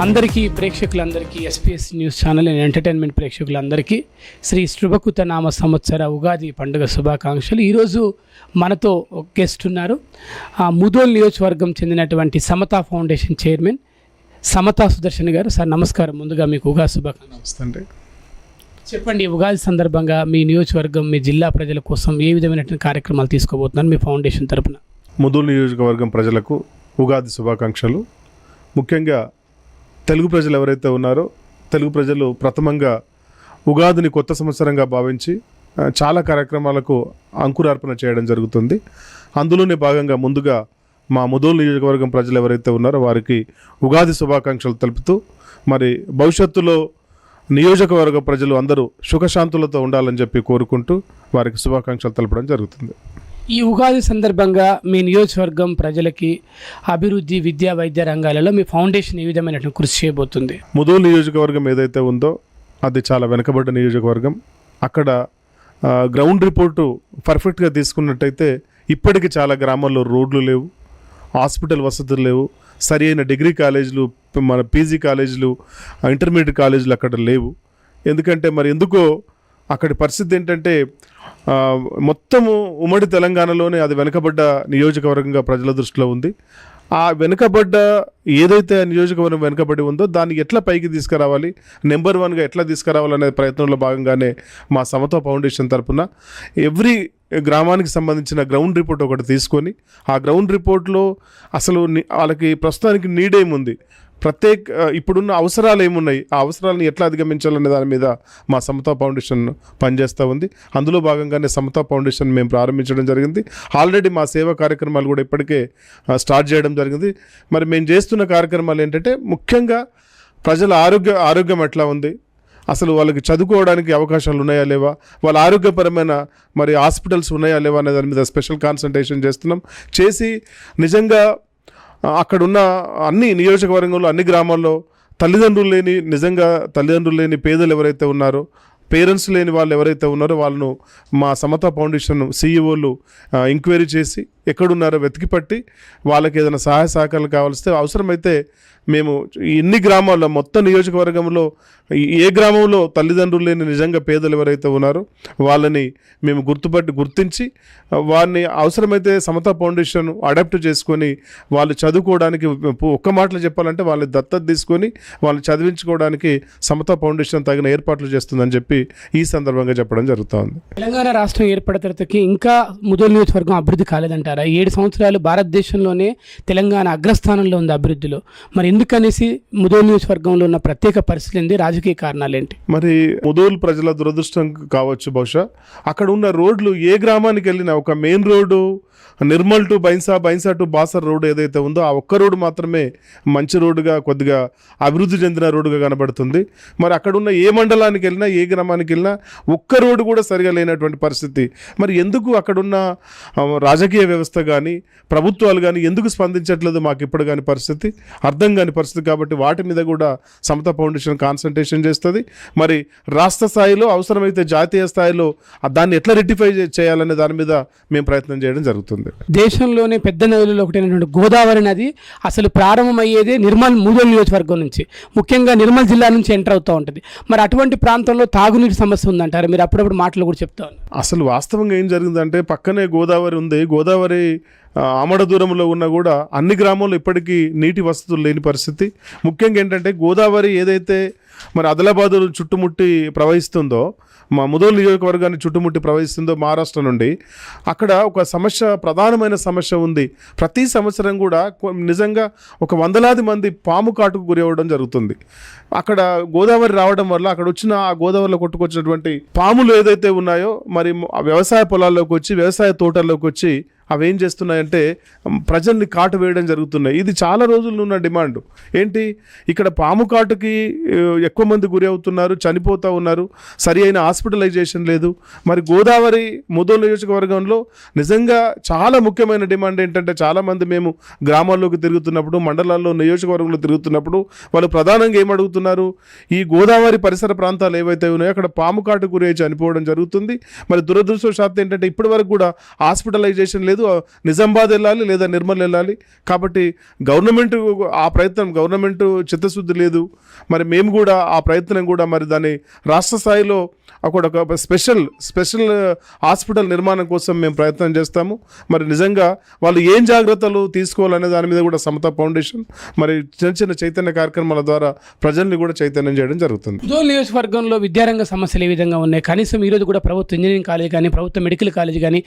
అందరికీ ప్రేక్షకులందరికీ SPS news channel and entertainment ప్రేక్షకులందరికీ శ్రీ శృభకృత నామ సంవత్సర ఉగాది పండుగ శుభాకాంక్షలు. ఈరోజు మనతో ఒక గెస్ట్ ఉన్నారు. ముదోల్ నియోజకవర్గం చెందినటువంటి సమతా ఫౌండేషన్ చైర్మన్ సమతా సుదర్శన్ గారు. సార్ నమస్కారం. ముందుగా మీకు ఉగాది శుభాకాంక్షలు. నమస్తే. చెప్పండి, ఉగాది సందర్భంగా మీ నియోజకవర్గం మీ జిల్లా ప్రజల కోసం ఏ విధమైనటువంటి కార్యక్రమాలు తీసుకోబోతున్నారు మీ ఫౌండేషన్ తరపున? ముదోల్ నియోజకవర్గం ప్రజలకు ఉగాది శుభాకాంక్షలు. ముఖ్యంగా తెలుగు ప్రజలు ఎవరైతే ఉన్నారో తెలుగు ప్రజలు ప్రథమంగా ఉగాదిని కొత్త సంవత్సరంగా భావించి చాలా కార్యక్రమాలకు అంకురార్పణ చేయడం జరుగుతుంది. అందులోనే భాగంగా ముందుగా మా ముదోల్ నియోజకవర్గం ప్రజలు ఎవరైతే ఉన్నారో వారికి ఉగాది శుభాకాంక్షలు తెలుపుతూ, మరి భవిష్యత్తులో నియోజకవర్గ ప్రజలు అందరూ సుఖశాంతులతో ఉండాలని చెప్పి కోరుకుంటూ వారికి శుభాకాంక్షలు తెలపడం జరుగుతుంది. ఈ ఉగాది సందర్భంగా మీ నియోజకవర్గం ప్రజలకి అభివృద్ధి, విద్యా, వైద్య రంగాలలో మీ ఫౌండేషన్ ఏ విధమైన కృషి చేయబోతుంది? ముదోల్ నియోజకవర్గం ఏదైతే ఉందో అది చాలా వెనుకబడ్డ నియోజకవర్గం. అక్కడ గ్రౌండ్ రిపోర్టు పర్ఫెక్ట్గా తీసుకున్నట్టయితే ఇప్పటికీ చాలా గ్రామాల్లో రోడ్లు లేవు, హాస్పిటల్ వసతులు లేవు, సరి అయిన డిగ్రీ కాలేజీలు, మన పీజీ కాలేజీలు, ఇంటర్మీడియట్ కాలేజీలు అక్కడ లేవు. ఎందుకంటే మరి ఎందుకో అక్కడి పరిస్థితి ఏంటంటే మొత్తము ఉమ్మడి తెలంగాణలోనే అది వెనుకబడ్డ నియోజకవర్గంగా ప్రజల దృష్టిలో ఉంది. ఆ వెనుకబడ్డ ఏదైతే నియోజకవర్గం వెనుకబడి ఉందో దాన్ని ఎట్లా పైకి తీసుకురావాలి, నెంబర్ 1గా ఎట్లా తీసుకురావాలనే ప్రయత్నంలో భాగంగానే మా సమతా ఫౌండేషన్ తరఫున ఎవ్రీ గ్రామానికి సంబంధించిన గ్రౌండ్ రిపోర్ట్ ఒకటి తీసుకొని ఆ గ్రౌండ్ రిపోర్ట్లో అసలు వాళ్ళకి ప్రస్తుతానికి నీడ్ ఏముంది, ఇప్పుడున్న అవసరాలు ఏమున్నాయి, ఆ అవసరాలను ఎట్లా అధిగమించాలనే దాని మీద మా సమతా ఫౌండేషన్ పనిచేస్తూ ఉంది. అందులో భాగంగానే సమతా ఫౌండేషన్ మేము ప్రారంభించడం జరిగింది. ఆల్రెడీ మా సేవా కార్యక్రమాలు కూడా ఇప్పటికే స్టార్ట్ చేయడం జరిగింది. మరి మేము చేస్తున్న కార్యక్రమాలు ఏంటంటే ముఖ్యంగా ప్రజల ఆరోగ్యం ఎట్లా ఉంది, అసలు వాళ్ళకి చదువుకోవడానికి అవకాశాలు ఉన్నాయా లేవా, వాళ్ళ ఆరోగ్యపరమైన మరి హాస్పిటల్స్ ఉన్నాయా లేవా అనే దాని మీద స్పెషల్ కాన్సన్ట్రేషన్ చేసి నిజంగా అక్కడున్న అన్ని నియోజకవర్గంలో అన్ని గ్రామాల్లో తల్లిదండ్రులు లేని పేదలు ఎవరైతే ఉన్నారో, పేరెంట్స్ లేని వాళ్ళు ఎవరైతే ఉన్నారో వాళ్ళను మా సమతా ఫౌండేషన్ సీఈఓలు ఎంక్వైరీ చేసి ఎక్కడున్నారో వెతికి పట్టి వాళ్ళకి ఏదైనా సహాయ సహకారాలు కావాల్స్తే అవసరమైతే మేము ఇన్ని గ్రామాల్లో మొత్తం నియోజకవర్గంలో ఏ గ్రామంలో తల్లిదండ్రులు లేని నిజంగా పేదలు ఎవరైతే ఉన్నారో వాళ్ళని మేము గుర్తించి వారిని అవసరమైతే సమతా ఫౌండేషన్ అడాప్ట్ చేసుకొని వాళ్ళు చదువుకోవడానికి, ఒక్క మాటలు చెప్పాలంటే వాళ్ళని దత్తత తీసుకొని వాళ్ళు చదివించుకోవడానికి సమతా ఫౌండేషన్ తగిన ఏర్పాట్లు చేస్తుందని చెప్పి ఈ సందర్భంగా చెప్పడం జరుగుతుంది. తెలంగాణ రాష్ట్రం ఏర్పడిన తర్వాతకి ఇంకా ముదోల్ నియోజకవర్గం అభివృద్ధి కాలేదంటారా? 7 సంవత్సరాలు భారతదేశంలోనే తెలంగాణ అగ్రస్థానంలో ఉంది అభివృద్ధిలో. మరి ఎందుకనేసి ముదోల్ నియోజకవర్గంలో ఉన్న ప్రత్యేక పరిస్థితులు ఏంటి, రాజకీయ కారణాలు ఏంటి? మరి ముదోల్ ప్రజల దురదృష్టం కావచ్చు బహుశా. అక్కడ ఉన్న రోడ్లు ఏ గ్రామానికి వెళ్ళినా ఒక main road Nirmal to Bhainsa to Basar road ఏదైతే ఉందో ఆ ఒక్క రోడ్డు మాత్రమే మంచి రోడ్డుగా, కొద్దిగా అభివృద్ధి చెందిన రోడ్డుగా కనబడుతుంది. మరి అక్కడ ఉన్న ఏ మండలానికి వెళ్ళినా ఏ గ్రామానికి వెళ్ళినా ఒక్క రోడ్డు కూడా సరిగా లేనటువంటి పరిస్థితి. మరి ఎందుకు అక్కడున్న రాజకీయ వ్యవస్థ కానీ ప్రభుత్వాలు కానీ ఎందుకు స్పందించట్లేదు మాకు ఇప్పుడు కానీ పరిస్థితి అర్థం కాని పరిస్థితి. కాబట్టి వాటి మీద కూడా సమతా ఫౌండేషన్ కాన్సన్ట్రేషన్ చేస్తుంది. మరి రాష్ట్ర స్థాయిలో అవసరమైతే జాతీయ స్థాయిలో దాన్ని ఎట్లా రెక్టిఫై చేయాలనే దాని మీద మేము ప్రయత్నం చేయడం జరుగుతుంది. దేశంలోనే పెద్ద నదులలో ఒకటైనటువంటి గోదావరి నది అసలు ప్రారంభమయ్యేదే ముదోల్ నియోజకవర్గం నుంచి, ముఖ్యంగా నిర్మల్ జిల్లా నుంచి ఎంటర్ అవుతూ ఉంటుంది. మరి అటువంటి ప్రాంతంలో తాగునీటి సమస్య ఉందంటారు, మీరు అప్పుడప్పుడు మాటలు కూడా చెప్తా ఉన్నారు. అసలు వాస్తవంగా ఏం జరిగిందంటే పక్కనే గోదావరి ఉంది. గోదావరి ఆమడ దూరంలో ఉన్న కూడా అన్ని గ్రామాల్లో ఇప్పటికీ నీటి వసతులు లేని పరిస్థితి. ముఖ్యంగా ఏంటంటే గోదావరి ఏదైతే మరి ఆదిలాబాద్ చుట్టుముట్టి ప్రవహిస్తుందో, మా ముదోల్ నియోజకవర్గాన్ని చుట్టుముట్టి ప్రవహిస్తుందో మహారాష్ట్ర నుండి, అక్కడ ఒక ప్రధానమైన సమస్య ఉంది. ప్రతి సంవత్సరం కూడా నిజంగా ఒక 100లాది మంది పాము కాటుకు గురి అవ్వడం జరుగుతుంది. అక్కడ గోదావరి రావడం వల్ల అక్కడ వచ్చిన ఆ గోదావరిలో కొట్టుకొచ్చినటువంటి పాములు ఏదైతే ఉన్నాయో మరి వ్యవసాయ పొలాల్లోకి వచ్చి, వ్యవసాయ తోటల్లోకి వచ్చి అవి ఏం చేస్తున్నాయంటే ప్రజల్ని కాటు వేయడం జరుగుతున్నాయి. ఇది చాలా రోజులు ఉన్న డిమాండ్. ఏంటి, ఇక్కడ పాము కాటుకి ఎక్కువ మంది గురి అవుతున్నారు, చనిపోతూ ఉన్నారు, సరి అయిన హాస్పిటలైజేషన్ లేదు. మరి గోదావరి ముదోల్ నియోజకవర్గంలో నిజంగా చాలా ముఖ్యమైన డిమాండ్ ఏంటంటే, చాలామంది మేము గ్రామాల్లోకి తిరుగుతున్నప్పుడు, మండలాల్లో, నియోజకవర్గంలో తిరుగుతున్నప్పుడు వాళ్ళు ప్రధానంగా ఏమడుగుతున్నారు, ఈ గోదావరి పరిసర ప్రాంతాలు ఏవైతే ఉన్నాయో అక్కడ పాము కాటు గురి చనిపోవడం జరుగుతుంది. మరి దురదృష్టవశాత్తు ఏంటంటే ఇప్పటి వరకు కూడా హాస్పిటలైజేషన్ లేదు, లేదు, నిజామాబాద్ వెళ్ళాలి లేదా నిర్మల్ వెళ్ళాలి. కాబట్టి గవర్నమెంట్ ఆ ప్రయత్నం, గవర్నమెంట్ చిత్తశుద్ధి లేదు. మరి మేము కూడా ఆ ప్రయత్నం కూడా మరి దాన్ని రాష్ట్ర స్థాయిలో ఒక స్పెషల్ హాస్పిటల్ నిర్మాణం కోసం మేము ప్రయత్నం చేస్తాము. మరి నిజంగా వాళ్ళు ఏం జాగ్రత్తలు తీసుకోవాలనే దాని మీద కూడా సమతా ఫౌండేషన్ మరి చిన్న చైతన్య కార్యక్రమాల ద్వారా ప్రజల్ని కూడా చైతన్యం చేయడం జరుగుతుంది. ముదోల్ నియోజకవర్గంలో విద్యారంగ సమస్యలు ఏ విధంగా ఉన్నాయి? కనీసం ఈరోజు కూడా ప్రభుత్వ ఇంజనీరింగ్ కాలేజ్ కానీ, ప్రభుత్వ మెడికల్ కాలేజ్ కానీ,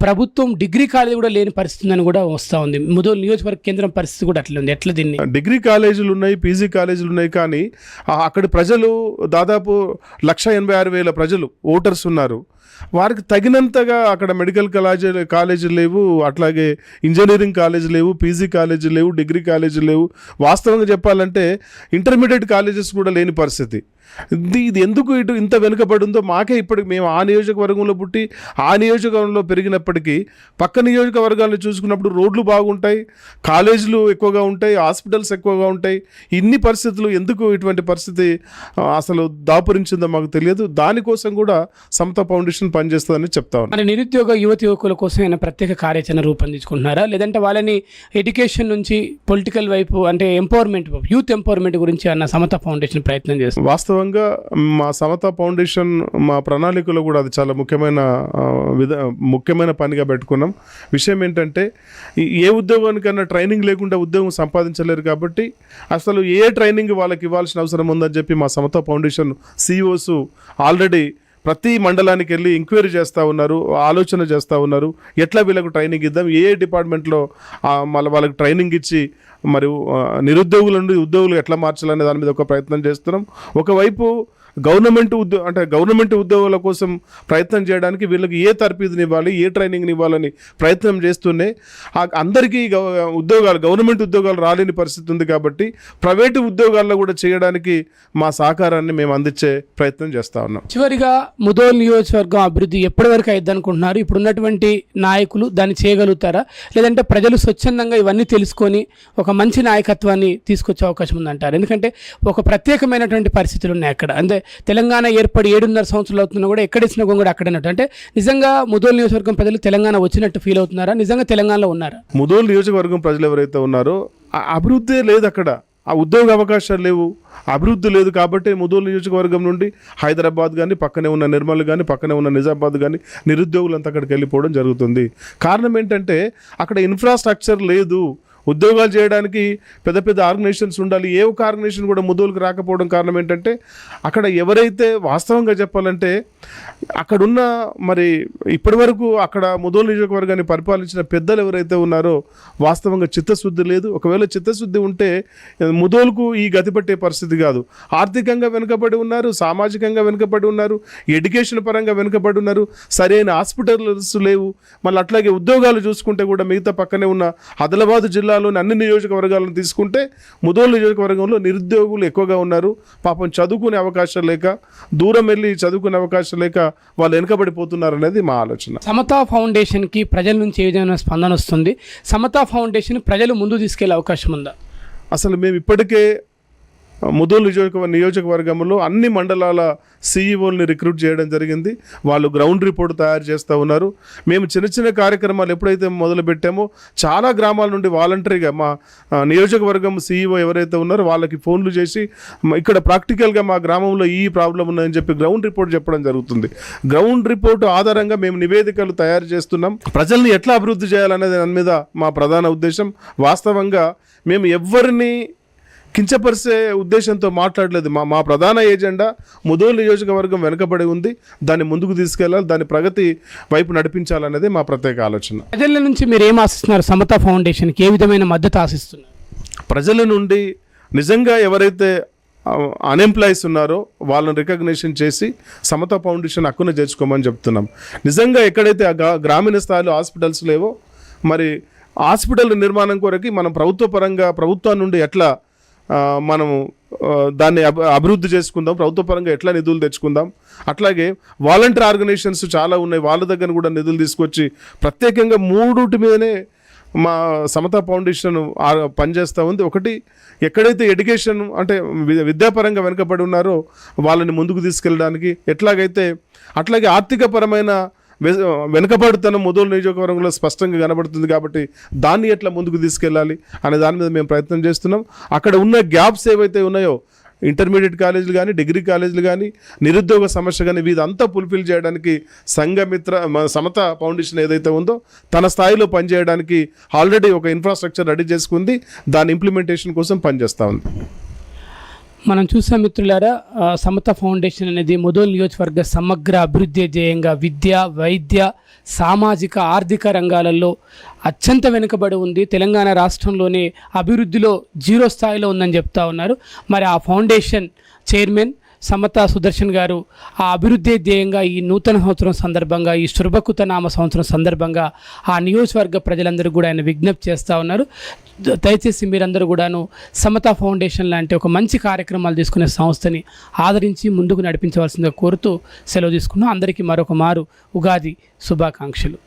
ప్రభుత్వం డిగ్రీ కాలేజ్ కూడా లేని పరిస్థితి అని కూడా వస్తూ ఉంది. ముదోల్ నియోజకవర్గ కేంద్రం పరిస్థితి కూడా అట్లా ఉంది. ఎట్లా దీన్ని? డిగ్రీ కాలేజీలు ఉన్నాయి, పీజీ కాలేజీలు ఉన్నాయి, కానీ అక్కడి ప్రజలు దాదాపు 186,000 ప్రజలు ఓటర్స్ ఉన్నారు. వారికి తగినంతగా అక్కడ మెడికల్ కాలేజీలు లేవు, అట్లాగే ఇంజనీరింగ్ కాలేజీలు లేవు, పీజీ కాలేజీలు లేవు, డిగ్రీ కాలేజీలు లేవు. వాస్తవంగా చెప్పాలంటే ఇంటర్మీడియట్ కాలేజెస్ కూడా లేని పరిస్థితి. ఇది ఎందుకు ఇంత వెనుకబడి ఉందో మాకే ఇప్పటికి, మేము ఆ నియోజకవర్గంలో పుట్టి ఆ నియోజకవర్గంలో పెరిగినప్పటికీ పక్క నియోజకవర్గాలను చూసుకున్నప్పుడు రోడ్లు బాగుంటాయి, కాలేజీలు ఎక్కువగా ఉంటాయి, హాస్పిటల్స్ ఎక్కువగా ఉంటాయి. ఇన్ని పరిస్థితులు ఎందుకు ఇటువంటి పరిస్థితి అసలు దాపురించిందో మాకు తెలియదు. దానికోసం కూడా సమతా ఫౌండేషన్ పనిచేస్తుందని చెప్తా ఉన్నాను. మరి నిరుద్యోగ యువకుల కోసం ఏమైనా ప్రత్యేక కార్యాచరణ రూపొందించుకుంటున్నారా, లేదంటే వాళ్ళని ఎడ్యుకేషన్ నుంచి పొలిటికల్ వైపు అంటే ఎంపవర్మెంట్, యూత్ ఎంపవర్మెంట్ గురించి అన్న సమతా ఫౌండేషన్ ప్రయత్నం చేస్తుంది? వాస్తవంగా మా సమతా ఫౌండేషన్ మా ప్రణాళికలో కూడా అది చాలా ముఖ్యమైన పనిగా పెట్టుకున్నాం. విషయం ఏంటంటే ఏ ఉద్యోగానికన్నా ట్రైనింగ్ లేకుండా ఉద్యోగం సంపాదించలేరు. కాబట్టి అసలు ఏ ట్రైనింగ్ వాళ్ళకి ఇవ్వాల్సిన అవసరం ఉందని చెప్పి మా సమతా ఫౌండేషన్ CEOs ఆల్రెడీ ప్రతి మండలానికి వెళ్ళి ఎంక్వైరీ చేస్తూ ఉన్నారు, ఆలోచన చేస్తూ ఉన్నారు. ఎట్లా వీళ్ళకు ట్రైనింగ్ ఇద్దాం, ఏ డిపార్ట్మెంట్లో మళ్ళీ వాళ్ళకి ట్రైనింగ్ ఇచ్చి మరి నిరుద్యోగుల నుండి ఉద్యోగులు ఎట్లా మార్చాలనే దాని మీద ఒక ప్రయత్నం చేస్తున్నాం. ఒకవైపు గవర్నమెంట్ ఉద్యోగుల కోసం ప్రయత్నం చేయడానికి వీళ్ళకి ఏ తర్ఫీదుని ఇవ్వాలి, ఏ ట్రైనింగ్ని ఇవ్వాలని ప్రయత్నం చేస్తూనే అందరికీ గవర్నమెంట్ ఉద్యోగాలు రాలేని పరిస్థితి ఉంది. కాబట్టి ప్రైవేటు ఉద్యోగాల్లో కూడా చేయడానికి మా సహకారాన్ని మేము అందించే ప్రయత్నం చేస్తూ ఉన్నాం. చివరిగా ముదోల్ నియోజకవర్గం అభివృద్ధి ఎప్పటి వరకు అయిద్ది అనుకుంటున్నారు? ఇప్పుడున్నటువంటి నాయకులు దాన్ని చేయగలుగుతారా, లేదంటే ప్రజలు స్వచ్ఛందంగా ఇవన్నీ తెలుసుకొని ఒక మంచి నాయకత్వాన్ని తీసుకొచ్చే అవకాశం ఉందంటారు? ఎందుకంటే ఒక ప్రత్యేకమైనటువంటి పరిస్థితులు ఉన్నాయి అక్కడ. అంటే తెలంగాణ ఏర్పడి 7.5 సంవత్సరాలు అవుతున్నా కూడా ఎక్కడేసిన గొంగడు అక్కడన్నట్టు. అంటే నిజంగా ముదోల్ నియోజకవర్గం ప్రజలు తెలంగాణ వచ్చినట్టు ఫీల్ అవుతున్నారా? నిజంగా తెలంగాణలో ఉన్నారా? ముదోల్ నియోజకవర్గం ప్రజలు ఎవరైతే ఉన్నారో అభివృద్ధి లేదు అక్కడ, ఆ ఉద్యోగ అవకాశాలు లేవు, అభివృద్ధి లేదు. కాబట్టి ముదోల్ నియోజకవర్గం నుండి హైదరాబాద్ కానీ, పక్కనే ఉన్న నిర్మల్ కానీ, పక్కనే ఉన్న నిజామాబాద్ కానీ నిరుద్యోగులంతా అక్కడికి వెళ్ళిపోవడం జరుగుతుంది. కారణం ఏంటంటే అక్కడ ఇన్ఫ్రాస్ట్రక్చర్ లేదు. ఉద్యోగాలు చేయడానికి పెద్ద ఆర్గనైజేషన్స్ ఉండాలి. ఏ ఒక్క ఆర్గనైజేషన్ కూడా ముదోల్కి రాకపోవడం కారణం ఏంటంటే అక్కడ ఎవరైతే వాస్తవంగా చెప్పాలంటే అక్కడున్న మరి ఇప్పటి వరకు అక్కడ ముదోల్ నియోజకవర్గాన్ని పరిపాలించిన పెద్దలు ఎవరైతే ఉన్నారో వాస్తవంగా చిత్తశుద్ధి లేదు. ఒకవేళ చిత్తశుద్ధి ఉంటే ముదోల్కు ఈ గతి పట్టే పరిస్థితి కాదు. ఆర్థికంగా వెనుకబడి ఉన్నారు, సామాజికంగా వెనుకబడి ఉన్నారు, ఎడ్యుకేషన్ పరంగా వెనుకబడి ఉన్నారు, సరైన హాస్పిటల్స్ లేవు. మళ్ళీ అట్లాగే ఉద్యోగాలు చూసుకుంటే కూడా మిగతా పక్కనే ఉన్న ఆదిలాబాద్ జిల్లాలోని అన్ని నియోజకవర్గాలను తీసుకుంటే ముదోల్ నియోజకవర్గంలో నిరుద్యోగులు ఎక్కువగా ఉన్నారు. పాపం చదువుకునే అవకాశం లేక, దూరం వెళ్ళి చదువుకునే అవకాశం లేక వాళ్ళు వెనుకబడిపోతున్నారు అనేది మా ఆలోచన. సమతా ఫౌండేషన్కి ప్రజల నుంచి ఏ విధమైన స్పందన వస్తుంది? సమతా ఫౌండేషన్ ప్రజలు ముందు తీసుకెళ్లే అవకాశం ఉందా? అసలు మేము ఇప్పటికే ముదోల్ నియోజకవర్గంలో అన్ని మండలాల CEOల్ని రిక్రూట్ చేయడం జరిగింది. వాళ్ళు గ్రౌండ్ రిపోర్ట్ తయారు చేస్తూ ఉన్నారు. మేము చిన్న కార్యక్రమాలు ఎప్పుడైతే మొదలుపెట్టామో చాలా గ్రామాల నుండి వాలంటరీగా మా నియోజకవర్గం CEO ఎవరైతే ఉన్నారో వాళ్ళకి ఫోన్లు చేసి ఇక్కడ ప్రాక్టికల్గా మా గ్రామంలో ఈ ప్రాబ్లం ఉందని చెప్పి గ్రౌండ్ రిపోర్ట్ చెప్పడం జరుగుతుంది. గ్రౌండ్ రిపోర్ట్ ఆధారంగా మేము నివేదికలు తయారు చేస్తున్నాం. ప్రజల్ని ఎట్లా అభివృద్ధి చేయాలనేది దాని మీద మా ప్రధాన ఉద్దేశం. వాస్తవంగా మేము ఎవరిని కించపరిచే ఉద్దేశంతో మాట్లాడలేదు. మా ప్రధాన ఎజెండా ముదోల్ నియోజకవర్గం వెనుకబడి ఉంది, దాన్ని ముందుకు తీసుకెళ్ళాలి, దాని ప్రగతి వైపు నడిపించాలనేది మా ప్రత్యేక ఆలోచన. ప్రజల నుంచి మీరు ఏం ఆశిస్తున్నారు? సమతా ఫౌండేషన్కి ఏ విధమైన మద్దతు ఆశిస్తున్నారు? ప్రజల నుండి నిజంగా ఎవరైతే అన్ఎంప్లాయీస్ ఉన్నారో వాళ్ళని రికగ్నిషన్ చేసి సమతా ఫౌండేషన్ హక్కున చేర్చుకోమని చెప్తున్నాం. నిజంగా ఎక్కడైతే గ్రామీణ స్థాయిలో హాస్పిటల్స్ లేవో మరి హాస్పిటల్ నిర్మాణం కొరకు మనం ప్రభుత్వం నుండి ఎట్లా మనము దాన్ని అభివృద్ధి చేసుకుందాం, ప్రభుత్వ పరంగా ఎట్లా నిధులు తెచ్చుకుందాం. అట్లాగే వాలంటీర్ ఆర్గనైజేషన్స్ చాలా ఉన్నాయి, వాళ్ళ దగ్గర కూడా నిధులు తీసుకొచ్చి ప్రత్యేకంగా 3 మీదనే మా సమతా ఫౌండేషన్ పనిచేస్తూ ఉంది. ఒకటి, ఎక్కడైతే ఎడ్యుకేషన్ అంటే విద్యాపరంగా వెనుకబడి ఉన్నారో వాళ్ళని ముందుకు తీసుకెళ్ళడానికి, అట్లాగే ఆర్థికపరమైన వెనుకబడుతున్న ముదోల్ నియోజకవర్గంలో స్పష్టంగా కనబడుతుంది. కాబట్టి దాన్ని ఎట్లా ముందుకు తీసుకెళ్ళాలి అనే దాని మీద మేము ప్రయత్నం చేస్తున్నాం. అక్కడ ఉన్న గ్యాప్స్ ఏవైతే ఉన్నాయో, ఇంటర్మీడియట్ కాలేజీలు కానీ, డిగ్రీ కాలేజీలు కానీ, నిరుద్యోగ సమస్య కానీ, వీదంతా ఫుల్ఫిల్ చేయడానికి సంఘమిత్ర సమత ఫౌండేషన్ ఏదైతే ఉందో తన స్థాయిలో పనిచేయడానికి ఆల్రెడీ ఒక ఇన్ఫ్రాస్ట్రక్చర్ రెడీ చేసుకుంది. దాని ఇంప్లిమెంటేషన్ కోసం పనిచేస్తూ ఉంది. మనం చూసాం మిత్రులారా, సమత ఫౌండేషన్ అనేది ముదోల్ నియోజకవర్గ సమగ్ర అభివృద్ధి ధ్యేయంగా విద్య, వైద్య, సామాజిక, ఆర్థిక రంగాలలో అత్యంత వెనుకబడి ఉంది. తెలంగాణ రాష్ట్రంలోనే అభివృద్ధిలో 0 స్థాయిలో ఉందని చెప్తా ఉన్నారు. మరి ఆ ఫౌండేషన్ చైర్మన్ సమత సుదర్శన్ గారు ఆ అభివృద్ధి ధ్యేయంగా ఈ నూతన సంవత్సరం సందర్భంగా, ఈ శుభకృత నామ సంవత్సరం సందర్భంగా ఆ నియోజకవర్గ ప్రజలందరూ కూడా ఆయన విజ్ఞప్తి చేస్తూ ఉన్నారు. దయచేసి మీరందరూ కూడాను సమత ఫౌండేషన్ లాంటి ఒక మంచి కార్యక్రమాలు తీసుకునే సంస్థని ఆదరించి ముందుకు నడిపించవలసిందిగా కోరుతూ సెలవు తీసుకున్నాం. అందరికీ మరొక మారు ఉగాది శుభాకాంక్షలు.